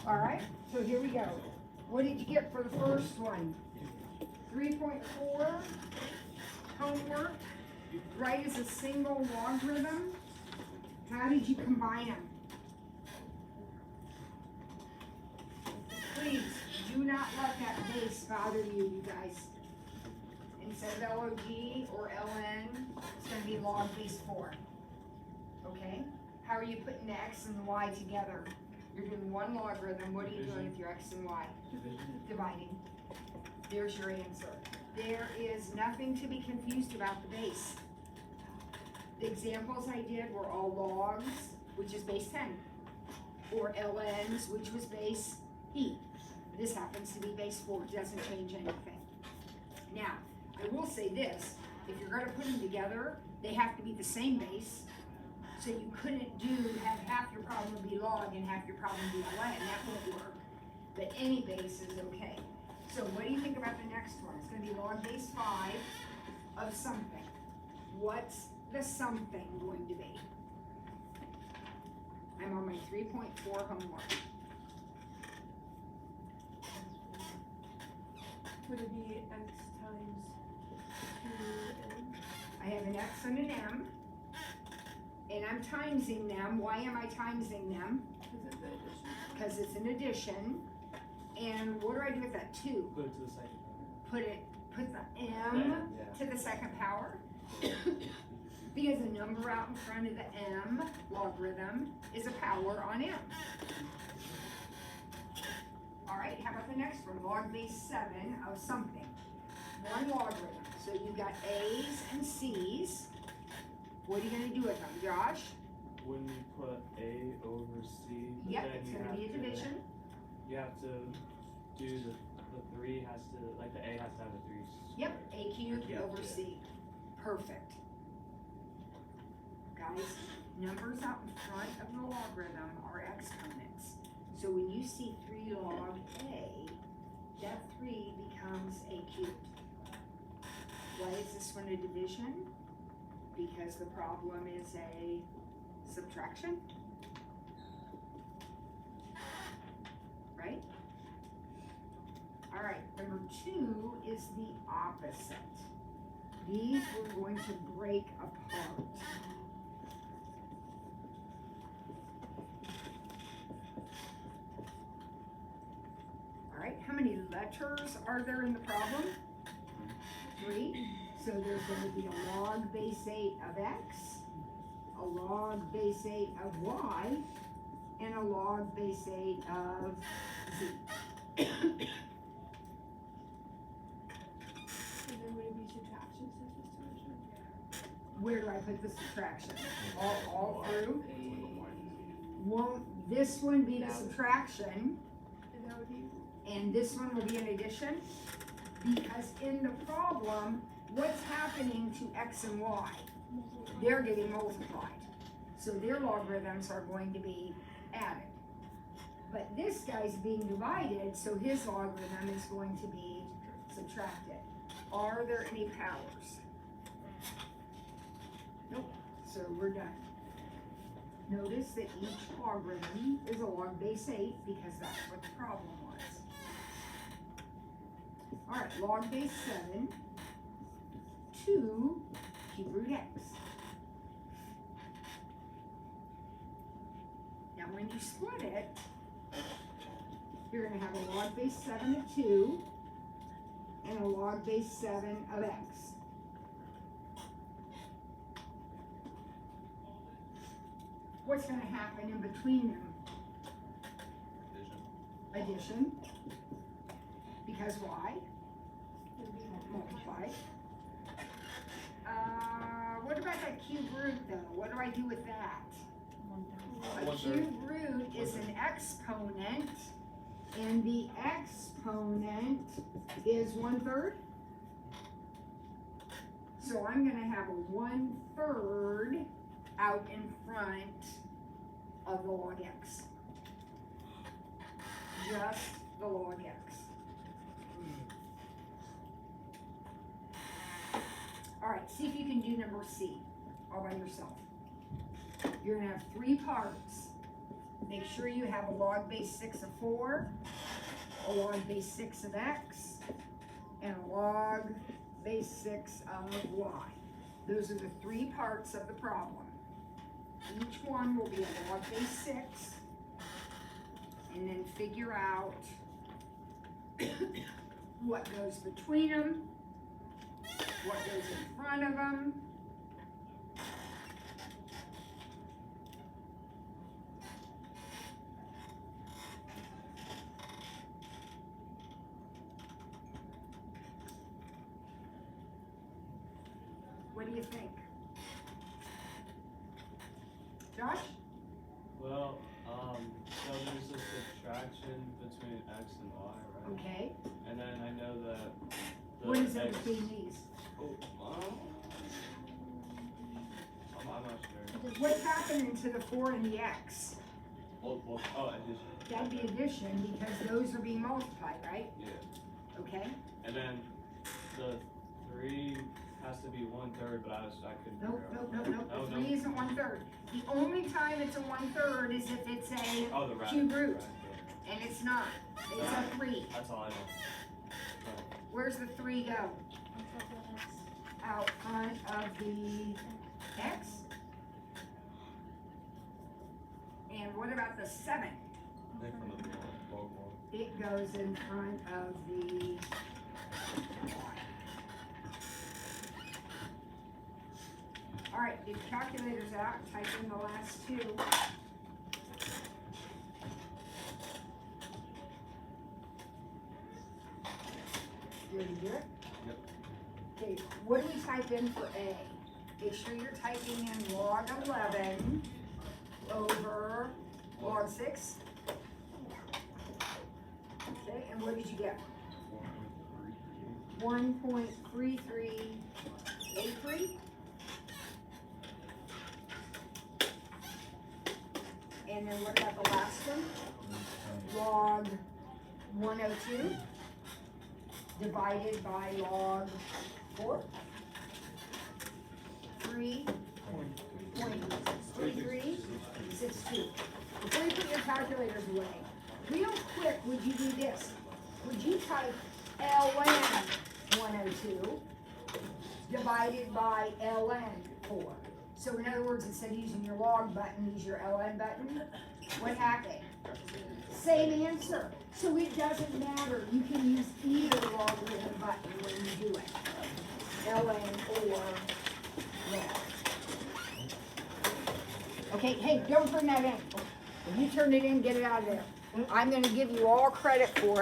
All right, so here we go. What did you get for the first one? 3.4 homework. Write as a single logarithm. How did you combine them? Please do not let that base bother you, you guys. Instead of log or ln, it's going to be log base 4. Okay? How are you putting the x and the y together? You're doing one logarithm. What are you doing with your x and y? Dividing. There's your answer. There is nothing to be confused about the base. The examples I did were all logs, which is base 10, or ln's, which was base e. This happens to be base 4. It doesn't change anything. Now, I will say this. If you're going to put them together, they have to be the same base. So you couldn't have half your problem be log and half your problem be ln. That won't work. But any base is okay. So what do you think about the next one? It's going to be log base 5 of something. What's the something going to be? I'm on my 3.4 homework. Would it be x times 2n? I have an x and an m. And I'm timesing them. Why am I timesing them? Because it's an addition. And what do I do with that 2? Put it to the second power. Put the m to the second power. Because a number out in front of the m logarithm is a power on m. All right, how about the next one? Log base 7 of something. One logarithm. So you've got a's and c's. What are you going to do with them, Josh? When you put A over C, Yep, then it's you going to be a division. You have to do the 3 has to, like the A has to have a 3. Yep, a cubed over c. Perfect. Guys, numbers out in front of the logarithm are exponents. So when you see 3 log a, that 3 becomes a cubed. Why is this one a division? Because the problem is a subtraction, right? All right, number 2 is the opposite. These we're going to break apart. All right, how many letters are there in the problem? 3. So there's going to be a log base 8 of x, a log base 8 of y, and a log base 8 of z. And then would it be subtraction substitution? Where do I put the subtraction? All through? Won't this one be the subtraction, And that would be, and this one will be an addition? Because in the problem, what's happening to x and y? They're getting multiplied. So their logarithms are going to be added. But this guy's being divided, so his logarithm is going to be subtracted. Are there any powers? Nope. So we're done. Notice that each logarithm is a log base 8 because that's what the problem was. All right, log base 7, 2 cube root x. Now when you split it, you're going to have a log base 7 of 2 and a log base 7 of x. What's going to happen in between them? Addition. Because why? Multiply. What about that cube root though? What do I do with that? A cube root is an exponent, and the exponent is 1/3. So I'm going to have a 1/3 out in front of the log x. Just the log x. All right, see if you can do number C all by yourself. You're going to have 3 parts. make sure you have a log base 6 of 4, a log base 6 of x, and a log base 6 of y. Those are the 3 parts of the problem. Each one will be a log base 6, and then figure out what goes between them, what goes in front of them. What do you think? Josh? Well, so there's a subtraction between x and y, right? Okay. And then I know that the What is it x. between these? Oh, I'm not sure. What's happening to the 4 and the x? Oh, addition. That'd be addition because those are being multiplied, right? Yeah. Okay. And then the 3 has to be 1/3, but I couldn't Nope, figure out. nope, nope, Oh, nope. no. 3 isn't 1/3. The only time it's a 1/3 is if it's a Oh, the cube radical, root, right, and it's not. It's a 3. yeah. That's all I know. Where's the 3 go? On top of X. Out front of the x? And what about the 7? In front of the log one. It goes in front of the y. All right, get your calculators out, type in the last 2. You ready to do it? Yep. Okay, what do we type in for A? Make sure you're typing in log 11 over log 6. Okay, and what did you get? 1.3383. And then what about the last one? Log 102 divided by log 4. 3.3362. Before you put your calculators away, real quick, would you do this? Would you type ln 102 divided by ln 4? So in other words, instead of using your log button, use your ln button. What happened? Same answer. So it doesn't matter. You can use either logarithm button when you do it. ln or log. Okay, hey, don't bring that in. When you turn it in, get it out of there. I'm gonna give you all credit for it.